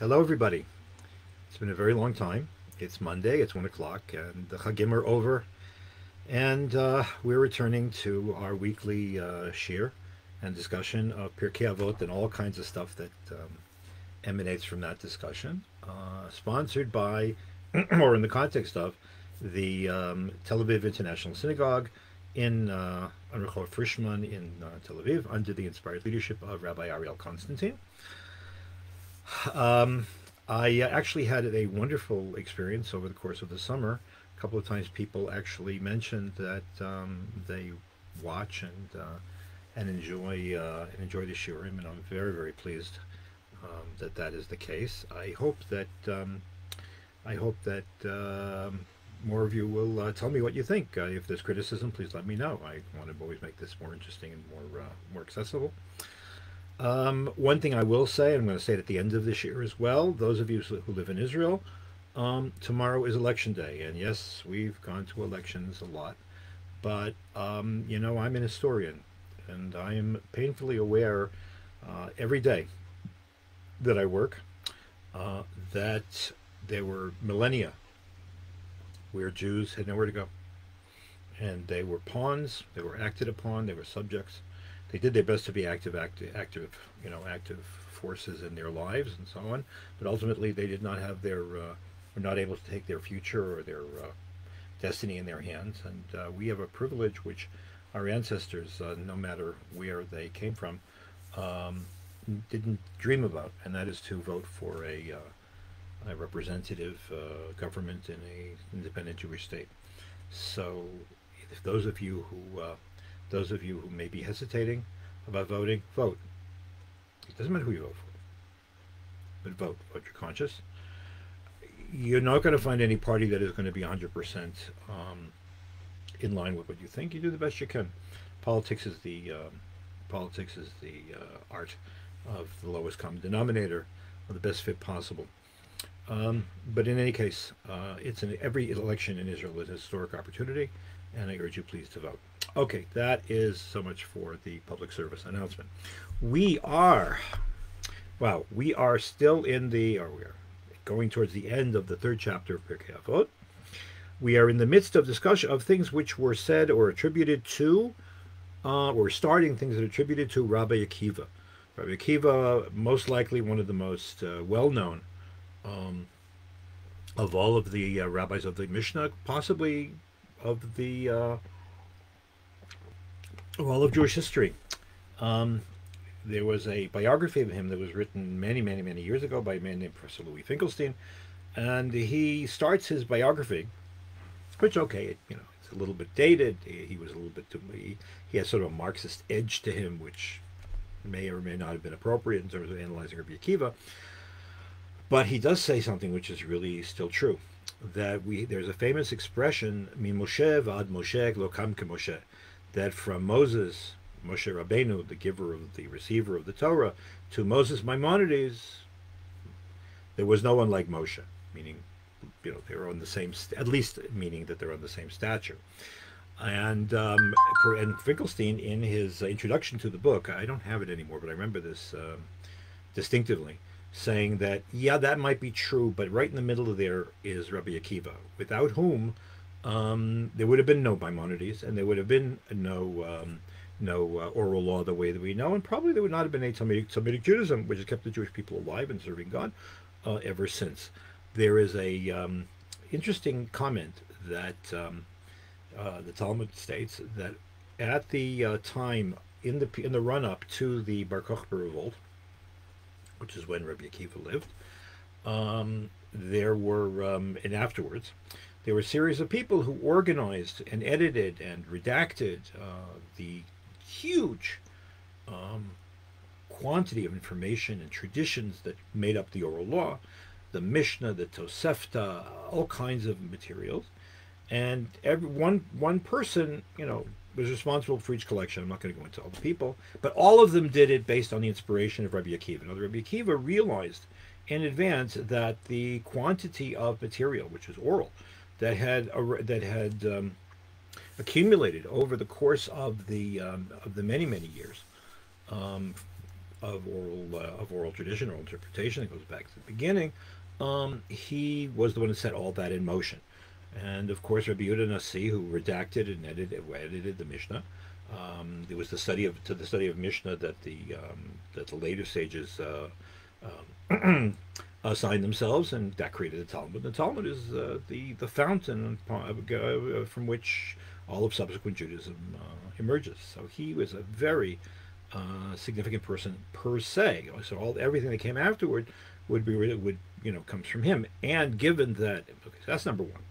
Hello, everybody. It's been a very long time. It's Monday, it's 1 o'clock, and the Chagim are over, and we're returning to our weekly shir and discussion of Pirke Avot and all kinds of stuff that emanates from that discussion, sponsored by, or in the context of, the Tel Aviv International Synagogue in on Rehov Frischman in Tel Aviv, under the inspired leadership of Rabbi Ariel Constantine. Um, I actually had a wonderful experience over the course of the summer. A couple of times, people actually mentioned that they watch and enjoy the shiurim, and I'm very very pleased that that is the case. I hope that more of you will tell me what you think. If there's criticism, please let me know. I want to always make this more interesting and more accessible. One thing I will say, I'm going to say it at the end of this year as well, those of you who live in Israel, tomorrow is election day. And yes, we've gone to elections a lot. But, I'm an historian. And I am painfully aware every day that I work that there were millennia where Jews had nowhere to go. And they were pawns, they were acted upon, they were subjects. They did their best to be active forces in their lives and so on, but ultimately they did not have were not able to take their future or their destiny in their hands. And we have a privilege which our ancestors, no matter where they came from, um, didn't dream about, and that is to vote for a representative government in a independent Jewish state. So, if those of you who may be hesitating about voting, vote. It doesn't matter who you vote for, but vote. Vote your conscience. You're not going to find any party that is going to be 100% in line with what you think. You do the best you can. Politics is the art of the lowest common denominator, of the best fit possible. But in any case, every election in Israel is a historic opportunity, and I urge you please to vote. Okay, that is so much for the public service announcement. We are, we are still we are going towards the end of the third chapter of Pirkei Avot. We are in the midst of discussion of things which were said or attributed to, or starting things that are attributed to Rabbi Akiva. Rabbi Akiva, most likely one of the most well-known um, of all of the rabbis of the Mishnah, possibly of the of all of Jewish history. Um, there was a biography of him that was written many, many, many years ago by a man named Professor Louis Finkelstein, and he starts his biography, which it's a little bit dated. He was a little bit he has sort of a Marxist edge to him, which may or may not have been appropriate in terms of analyzing Rabbi Akiva. But he does say something which is really still true. That there's a famous expression, "Mi Moshe v'ad Moshe lo kam k'Moshe," that from Moses, Moshe Rabbeinu, the receiver of the Torah, to Moses Maimonides, there was no one like Moshe. Meaning, they were on the same, at least meaning that they're on the same stature. And Finkelstein, in his introduction to the book, I don't have it anymore, but I remember this distinctively, saying that, yeah, that might be true, but right in the middle of there is Rabbi Akiva, without whom there would have been no Maimonides, and there would have been no oral law the way that we know, and probably there would not have been a Talmudic Judaism, which has kept the Jewish people alive and serving God ever since. There is a interesting comment that the Talmud states that at the time in the run up to the Bar Kokhba revolt, which is when Rabbi Akiva lived, there were and afterwards there were a series of people who organized and edited and redacted the huge quantity of information and traditions that made up the oral law, the Mishnah, the Tosefta, all kinds of materials. And one person, was responsible for each collection. I'm not going to go into all the people, but all of them did it based on the inspiration of Rabbi Akiva. Now, Rabbi Akiva realized in advance that the quantity of material, which was oral, that had accumulated over the course of the many years, of oral tradition, oral interpretation. It goes back to the beginning. He was the one who set all that in motion. And of course, Rabbi Yehuda Nasi, who redacted and edited the Mishnah. It was the study of Mishnah that the later sages assigned themselves, and that created the Talmud. The Talmud is the fountain from which all of subsequent Judaism emerges. So he was a very significant person per se. So everything that came afterward would comes from him. And given that, okay, so that's number one.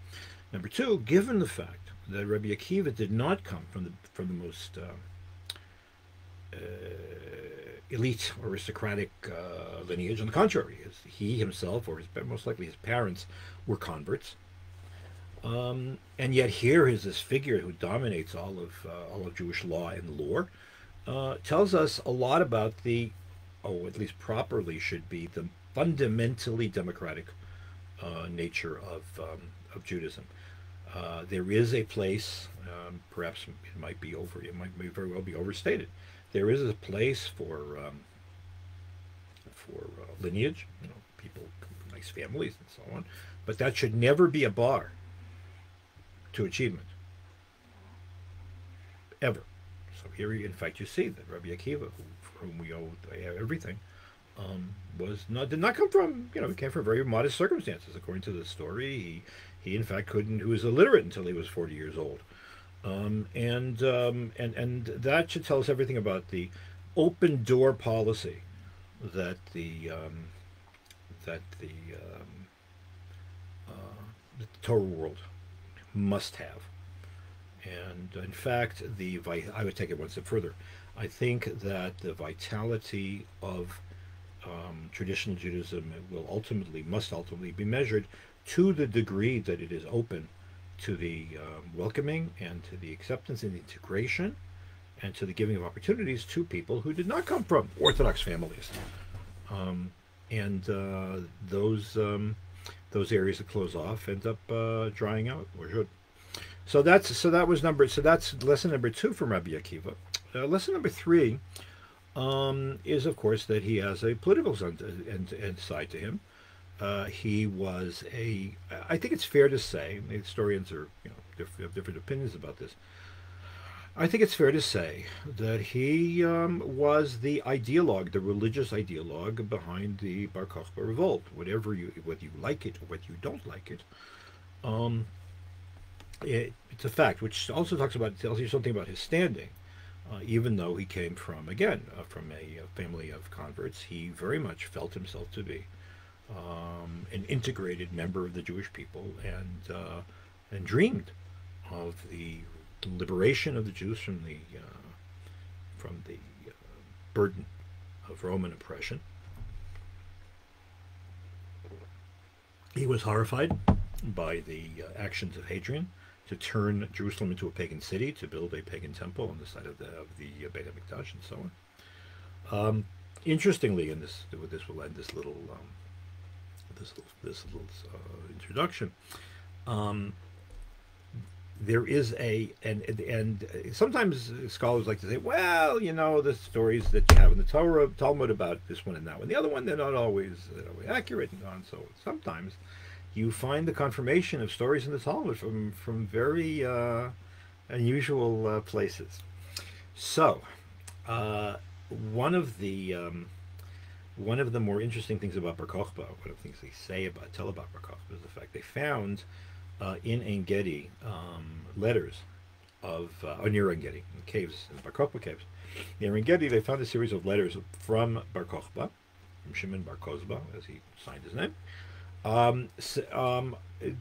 Number two, given the fact that Rabbi Akiva did not come from the most elite or aristocratic lineage. On the contrary, he himself, or most likely his parents, were converts. And yet here is this figure who dominates all of Jewish law and lore. Tells us a lot about at least properly should be, the fundamentally democratic nature of Judaism. There is a place, perhaps it might very well be overstated. There is a place for lineage, people, nice families, and so on. But that should never be a bar to achievement, ever. So here, in fact, you see that Rabbi Akiva, for whom we owe everything, did not come from, he came from very modest circumstances. According to the story, he in fact he was illiterate until he was 40 years old. And that should tell us everything about the open door policy that the Torah world must have. And in fact, I would take it one step further. I think that the vitality of traditional Judaism must ultimately be measured to the degree that it is open to the welcoming and to the acceptance and the integration and to the giving of opportunities to people who did not come from Orthodox families. Those areas that close off end up drying out, or should. So that's lesson number 2 from Rabbi Akiva. Lesson number 3 is, of course, that he has a political side to him. He was I think it's fair to say, historians have different opinions about this. I think it's fair to say that he was the ideologue, the religious ideologue behind the Bar Kokhba revolt. Whether you like it or whether you don't like it, it's a fact, which also tells you something about his standing. Even though he came from a family of converts, he very much felt himself to be an integrated member of the Jewish people, and dreamed of the liberation of the Jews from the burden of Roman oppression. He was horrified by the actions of Hadrian to turn Jerusalem into a pagan city, to build a pagan temple on the site of the Beit HaMikdash, and so on. Interestingly, and this will end this little introduction. There is and sometimes scholars like to say, well, the stories that you have in the Talmud about this one and that one, the other one, they're not always accurate and so on. So sometimes you find the confirmation of stories in the Talmud from very unusual places. So one of the more interesting things about Bar Kokhba, one of the things they tell about Bar Kokhba, is the fact they found in Ein Gedi letters near Ein Gedi, in caves, in Bar Kokhba caves. Near Ein Gedi, they found a series of letters from Bar Kokhba, from Shimon Bar Kozba, as he signed his name,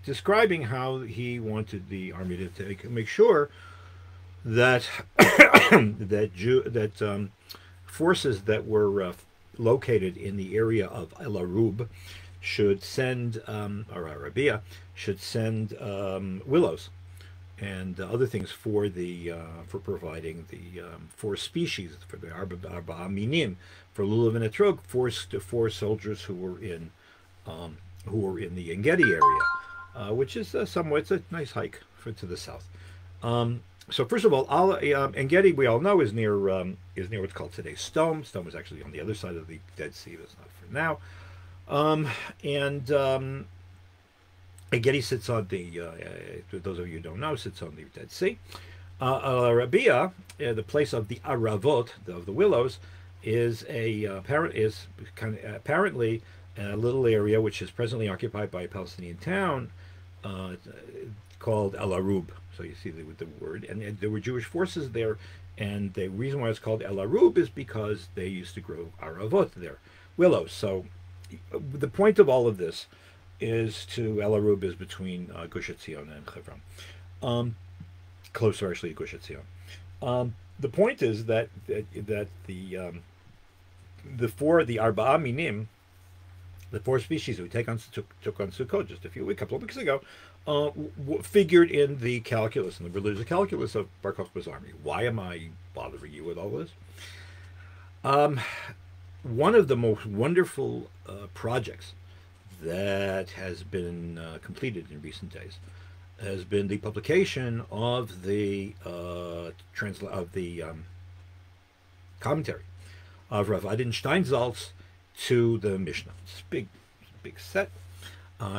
describing how he wanted the army to make sure that forces that were located in the area of El Arub should send, or Arabia, should send willows and other things for providing the 4 species, for the Arba Minim, for lulav and etrog, for soldiers who were in the Ein Gedi area, which is it's a nice hike to the south. So first of all, En Gedi, we all know, is near what's called today's Stone. Stone was actually on the other side of the Dead Sea. That's not for now. And En Gedi sits on those of you who don't know, sits on the Dead Sea. Rabbi, the place of the Aravot, of the willows, is apparently a little area which is presently occupied by a Palestinian town uh, called El Arub. So you see with the word, and there were Jewish forces there, and the reason why it's called El Arub is because they used to grow Aravot there, willows. So the point of all of this is to El Arub is between Gush Etzion and Hebron. Um, Closer actually to Gush Etzion. The point is that the Arba'a Minim, the four species that we took on Sukkot just a couple of weeks ago, figured in the calculus, in the religious calculus of Bar Kokhba's army. Why am I bothering you with all this? Um, One of the most wonderful projects that has been completed in recent days has been the publication of the commentary of Rav Adin Steinsaltz to the Mishnah. It's a big set.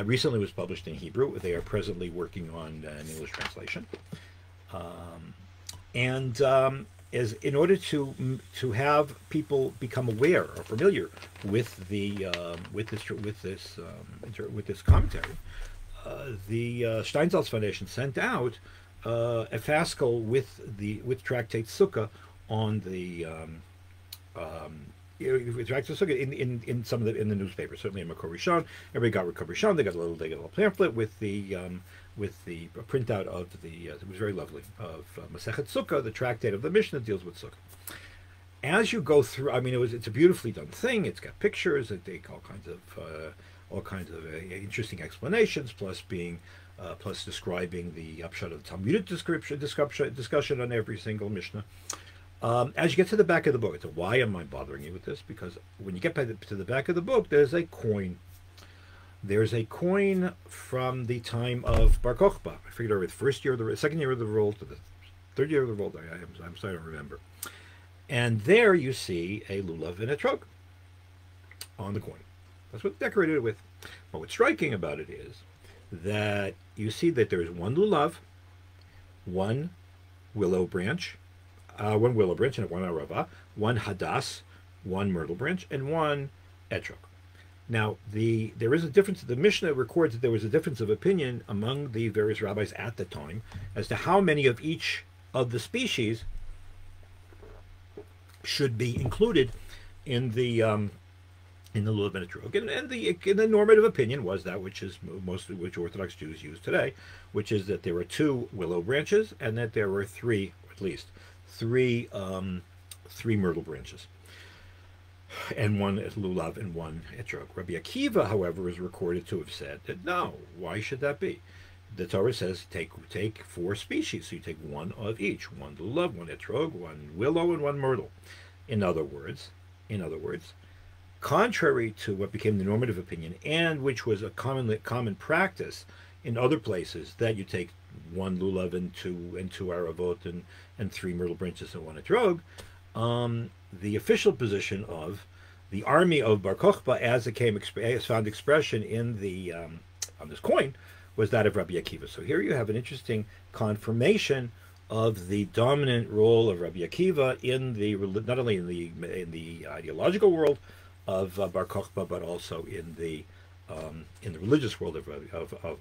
Recently was published in Hebrew. They are presently working on an English translation. And is in order to have people become aware or familiar with this commentary, the Steinsaltz Foundation sent out a fascal with tractate Sukkah on the tractate Sukkah in some of the newspapers, certainly in Makor Rishon. Everybody got Makor Rishon. They got a little pamphlet with the printout of the it was very lovely, of Masechet Sukkah, the tractate of the Mishnah that deals with Sukkah. As you go through, I mean, it's a beautifully done thing. It's got pictures. It take all kinds of interesting explanations, plus describing the upshot of the Talmudic discussion on every single Mishnah. As you get to the back of the book, it's why am I bothering you with this? Because when you get to the back of the book, there's a coin. There's a coin from the time of Bar Kokhba. I figured over the second year of the roll to the third year of the roll. I'm sorry, I don't remember. And there you see a lulav and a trog on the coin. That's what decorated it with. But what's striking about it is that you see that there's one lulav, one willow branch, and one arava, one hadas, one myrtle branch, and one etrog. Now, there is a difference. The Mishnah records that there was a difference of opinion among the various rabbis at the time as to how many of each of the species should be included in the lulav and etrog. And the normative opinion was that which Orthodox Jews use today, which is that there were two willow branches and that there were three, at least three myrtle branches, and one lulav and one etrog. Rabbi Akiva, however, is recorded to have said that no, why should that be? The Torah says take four species, so you take one of each: one lulav, one etrog, one willow, and one myrtle. In other words, contrary to what became the normative opinion, and which was a common practice in other places, that you take one lulav and two aravot and three myrtle branches and one etrog. The official position of the army of Bar Kokhba, as found expression in the on this coin, was that of Rabbi Akiva. So here you have an interesting confirmation of the dominant role of Rabbi Akiva not only in the ideological world of Bar Kokhba, but also in the religious world of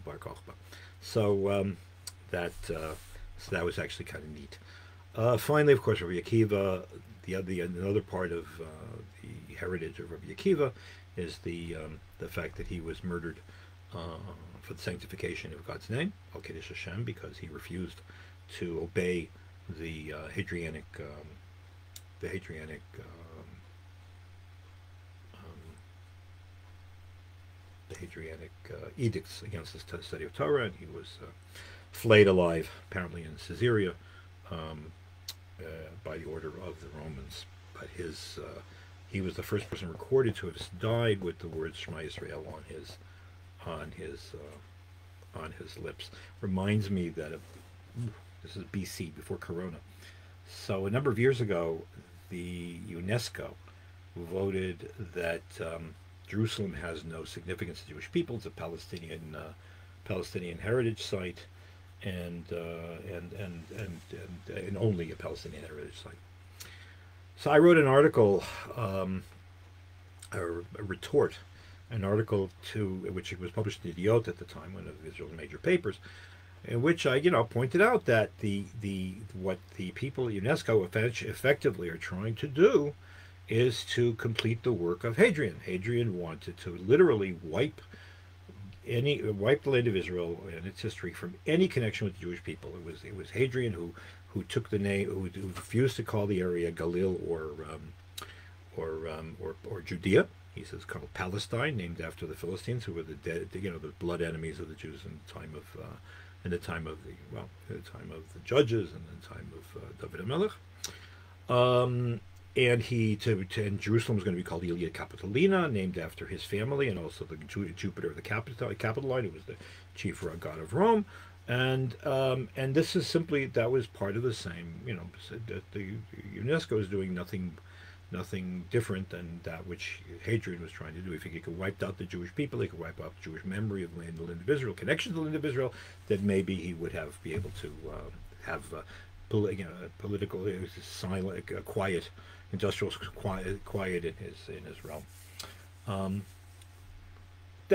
Bar Kokhba. So that was actually kind of neat. Finally, of course, Rabbi Akiva. Another part of the heritage of Rabbi Akiva is the fact that he was murdered for the sanctification of God's name, Al Kiddush Hashem, because he refused to obey the Hadrianic edicts against the study of Torah, and he was flayed alive, apparently in Caesarea, by the order of the Romans. But he was the first person recorded to have died with the words Shema Yisrael on his lips. Reminds me that This is BC, before Corona. So a number of years ago, the UNESCO voted that Jerusalem has no significance to Jewish people. It's a Palestinian heritage site, and only a Palestinian heritage site. So I wrote an article, a retort, an article to which it was published in Avot at the time, one of Israel's major papers, in which I, pointed out that the what the people at UNESCO effectively are trying to do is to complete the work of Hadrian. Hadrian wanted to literally wipe the land of Israel and its history from any connection with the Jewish people. It was Hadrian who took the name, who refused to call the area Galil or Judea. He says called Palestine, named after the Philistines, who were the blood enemies of the Jews in the time of the judges and the time of David HaMelech. And Jerusalem was going to be called Ilia Capitolina, named after his family, and also the Jupiter of the Capitoline, who was the chief god of Rome. And this is simply, that was part of the same, the UNESCO is doing nothing different than that which Hadrian was trying to do. If he could wipe out the Jewish people, he could wipe out Jewish memory of the land of Israel, connection to the land of Israel, then maybe he would be able to have political, silent, quiet, industrial quiet in his realm.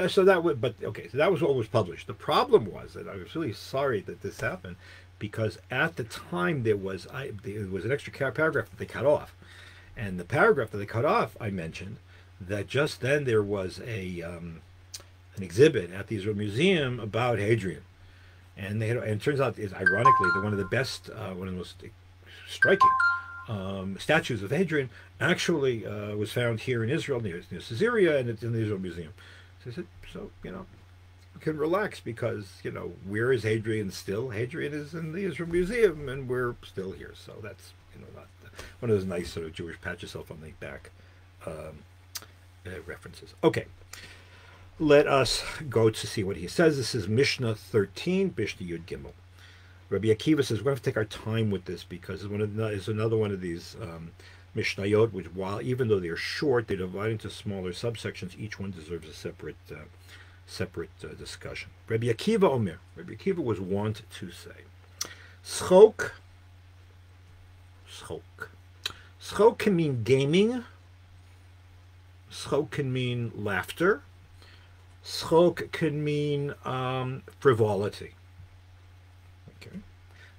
So that was what was published. The problem was that I was really sorry that this happened, because at the time there was an extra paragraph that they cut off. And the paragraph that they cut off, I mentioned that just then there was an exhibit at the Israel Museum about Hadrian, and it turns out, ironically, that one of the most striking statues of Hadrian actually was found here in Israel, near Caesarea, and it's in the Israel Museum. So I said, you can relax, because where is Hadrian still? Hadrian is in the Israel Museum, and we're still here. So that's not one of those nice sort of Jewish pat yourself on the back references. Okay, let us go to see what he says. This is Mishnah 13, Mishnah Yud Gimel. Rabbi Akiva says we're going to have to take our time with this, because it's another one of these Mishnayot, which, even though they're short, they divide into smaller subsections. Each one deserves a separate discussion. Rabbi Akiva Omer. Rabbi Akiva was wont to say, Schok. Schok can mean gaming. Schok can mean laughter. Schok can mean frivolity. Okay.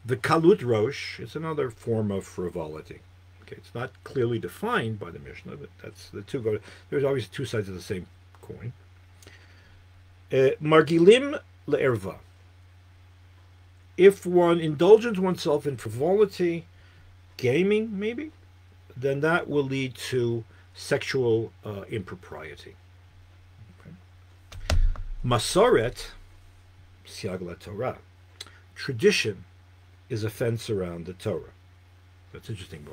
The kalut rosh is another form of frivolity. Okay, it's not clearly defined by the Mishnah, but that's the two go. There's always two sides of the same coin. Margilim le'erva. If one indulges oneself in frivolity, gaming maybe, then that will lead to sexual impropriety. Okay. Masoret, siag laTorah. Tradition is a fence around the Torah. That's interesting.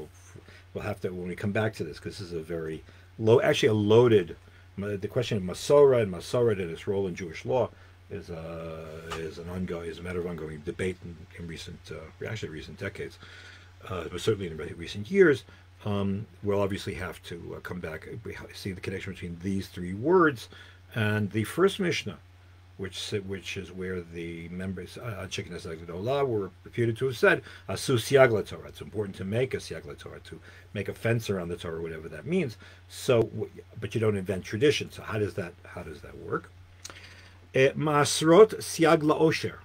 We'll have to, when we come back to this, because this is a very loaded. The question of Masorah and its role in Jewish law is a matter of ongoing debate in recent decades, but certainly in recent years. We'll obviously have to come back, see the connection between these three words and the first Mishnah, which is where the members Chicken Olah were reputed to have said Asu siag laTorah. It's important to make a siag laTorah, to make a fence around the Torah, whatever that means. So, but you don't invent tradition. So how does that work? Masrot siag laosher.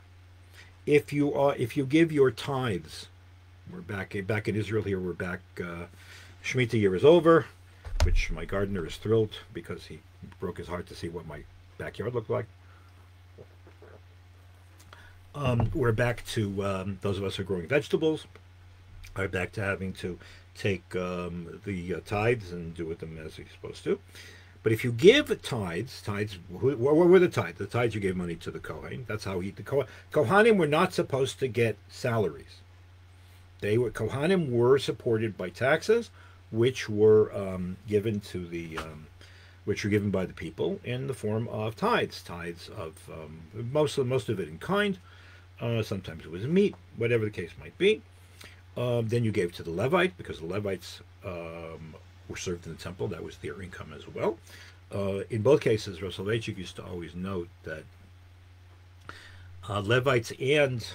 If you give your tithes, we're back in Israel here. We're back. Shemitah year is over, which my gardener is thrilled, because he broke his heart to see what my backyard looked like. We're back to those of us who are growing vegetables are back to having to take the tithes and do with them as you're supposed to. But if you give tithes, what were the tithes? The tithes, you gave money to the Kohen. That's how the Kohanim were not supposed to get salaries. Kohanim were supported by taxes, which were given by the people in the form of tithes of most of it in kind. Sometimes it was meat, whatever the case might be. Then you gave to the Levite because the Levites were served in the temple. That was their income as well. In both cases, Rav Soloveitchik used to always note that Levites and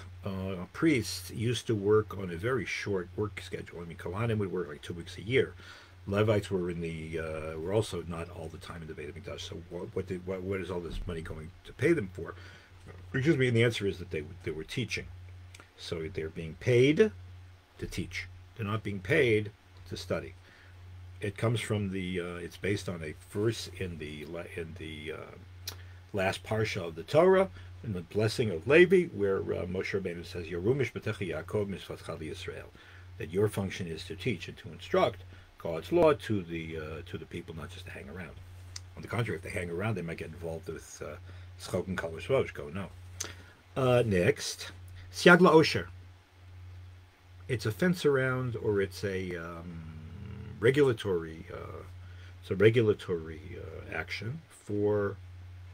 priests used to work on a very short work schedule. I mean, Kohanim would work like 2 weeks a year. Levites were were also not all the time in the Beit HaMikdash. So what is all this money going to pay them for? Excuse me. And the answer is that they were teaching. So they're being paid to teach. They're not being paid to study. It comes from it's based on a verse in the last parsha of the Torah, in the blessing of Levi, where Moshe Rabbeinu says, "Yerumish b'techi Yaakov misvatcha Yisrael," that your function is to teach and to instruct God's law to the people, not just to hang around. On the contrary, if they hang around, they might get involved with schok and kol v'shvosh. Go no. Next, siag la'osher. It's a fence around, or it's a regulatory. It's a regulatory action for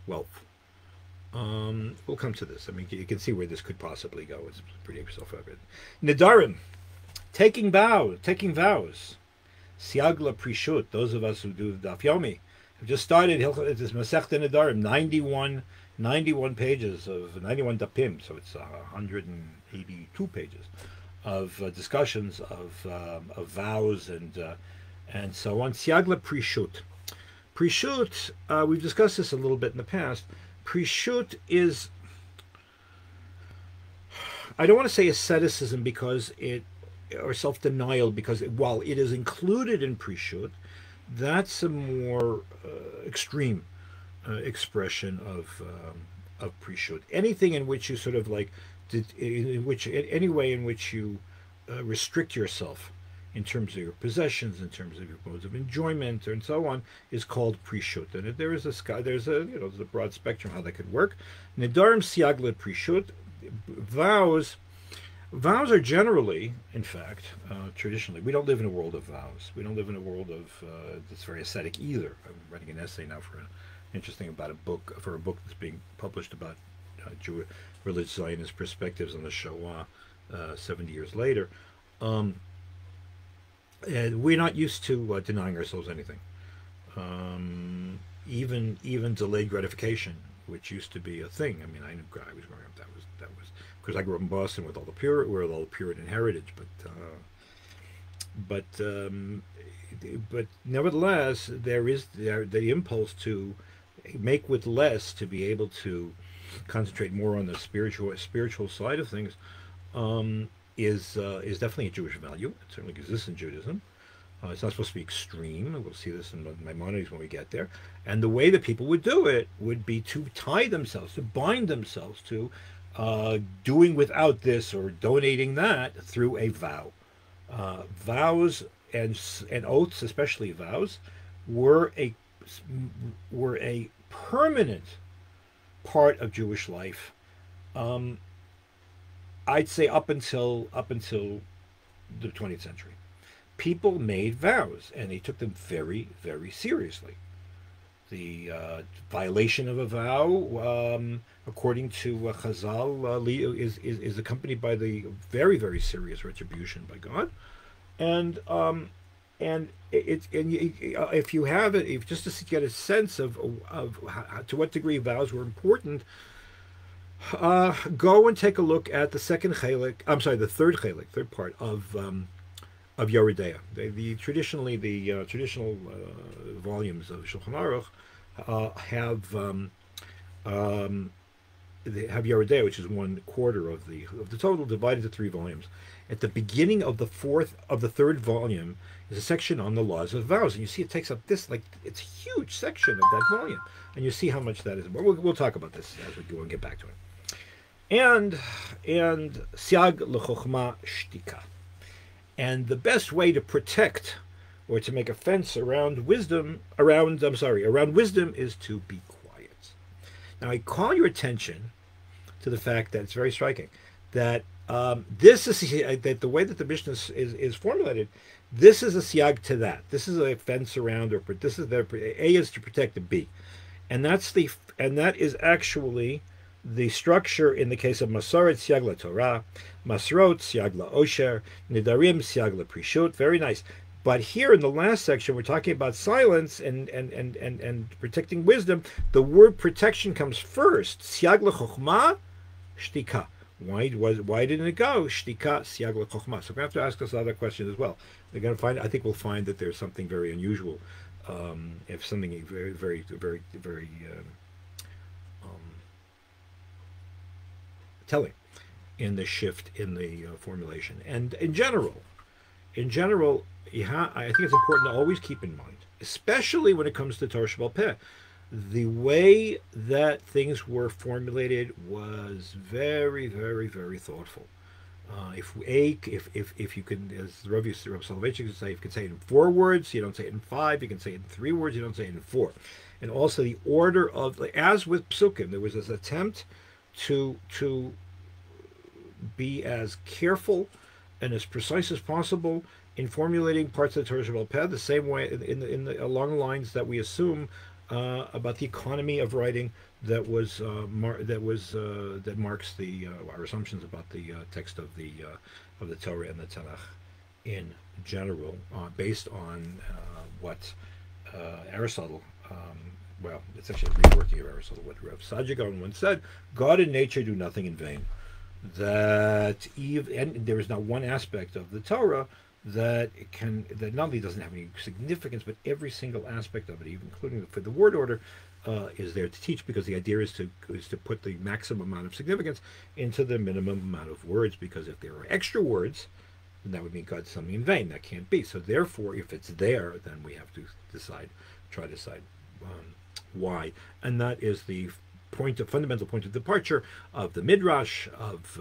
wealth. We'll come to this. I mean, you can see where this could possibly go. It's pretty self-evident. Nidarim, taking vows. Siagla prishut. Those of us who do Daf Yomi have just started this Masechta Nidarim, 91 pages of 91 dapim. So it's 182 pages of discussions of vows and so on. Siagla prishut. Prishut. We've discussed this a little bit in the past. Prishut is, I don't want to say asceticism or self-denial, because while it is included in Prishut, that's a more extreme expression of Prishut. Anything in which you sort of any way in which you restrict yourself in terms of your possessions, in terms of your modes of enjoyment, and so on, is called prishut. And there's a broad spectrum how that could work. Nidarim siagla prishut. Vows are generally, in fact, traditionally, we don't live in a world of vows. We don't live in a world of that's very ascetic either. I'm writing an essay now about a book that's being published about Jewish religious Zionist perspectives on the Shoah 70 years later. And we're not used to denying ourselves anything, even delayed gratification, which used to be a thing. I mean, I was growing up. That was because I grew up in Boston with all the Puritan heritage, but nevertheless, there is the impulse to make with less, to be able to concentrate more on the spiritual side of things. Is definitely a Jewish value. It certainly exists in Judaism. It's not supposed to be extreme. We'll see this in Maimonides when we get there. And the way that people would do it would be to tie themselves, to bind themselves to doing without this or donating that through a vow. Vows and oaths, especially vows, were a permanent part of Jewish life. I'd say up until the 20th century, people made vows and they took them very, very seriously. The violation of a vow, according to Chazal, is accompanied by the very, very serious retribution by God, if you have it, just to get a sense of to what degree vows were important. Go and take a look at the third part of Yeridea. The traditional volumes of Shulchan Aruch they have Yeridea, which is 1/4 of the total, divided into 3 volumes. At the beginning of the third volume is a section on the laws of vows, and you see it takes up it's a huge section of that volume, and you see how much that is. We'll talk about this as we go and get back to it. And siag lechochma shtika, and the best way to protect or to make a fence around wisdom is to be quiet. Now I call your attention to the fact that it's very striking that this is that the way that the Mishnah is formulated. This is a siag to that. This is a fence around, or this is A is to protect the B, and that is actually The structure in the case of Masoret Siag la Torah, Masrot Siag la Osher, Nidarim Siag la Prishut. Very nice. But here in the last section, we're talking about silence and protecting wisdom. The word protection comes first. Siag la Chochma, Shtika. Why didn't it go Shtika Siag la Chochma? So we have to ask us other questions as well. We're going to find. I think we'll find that there's something very unusual, if something very telling in the shift in the formulation. And in general, I think it's important to always keep in mind, especially when it comes to Torah Sheba'al Peh, the way that things were formulated was very, very thoughtful. If you can, as Rabbi Soloveitchik would say, if you can say it in 4 words, you don't say it in 5. You can say it in 3 words, you don't say it in 4. And also the order of, as with Psukim, there was this attempt to be as careful and as precise as possible in formulating parts of the Torah Sheba'al Peh, the same way along the lines that we assume about the economy of writing that marks our assumptions about the text of the Torah and the Tanakh in general, based on what Aristotle. Well, it's actually a reworking of Aristotle. What Rav Sajigon once said: "God and nature do nothing in vain." And there is not one aspect of the Torah that not only doesn't have any significance, but every single aspect of it, even including for the word order, is there to teach, because the idea is to put the maximum amount of significance into the minimum amount of words. Because if there are extra words, then that would mean God did something in vain. That can't be. So therefore, if it's there, then we have to try to decide why, and that is the fundamental point of departure of the Midrash, of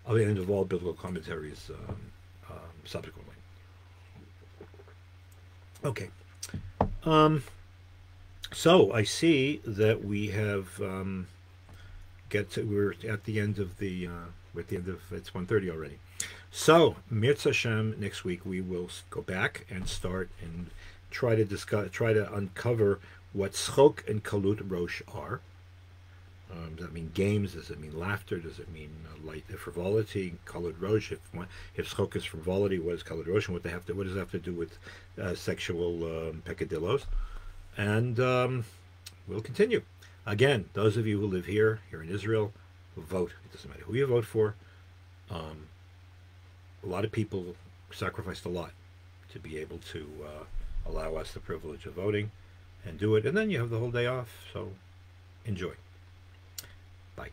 the end of all biblical commentaries subsequently. Okay. So I see that we have we're at the end of it's 1:30 already. So Mirza Hashem, next week we will go back and start and try to uncover what schok and kalut rosh are. Does that mean games? Does it mean laughter? Does it mean light frivolity? Kalut rosh. If schok is frivolity, what is kalut rosh? And what does it have to do with sexual peccadillos? And we'll continue. Again, those of you who live here in Israel, vote. It doesn't matter who you vote for. A lot of people sacrificed a lot to be able to allow us the privilege of voting and do it. And then you have the whole day off. So enjoy. Bye.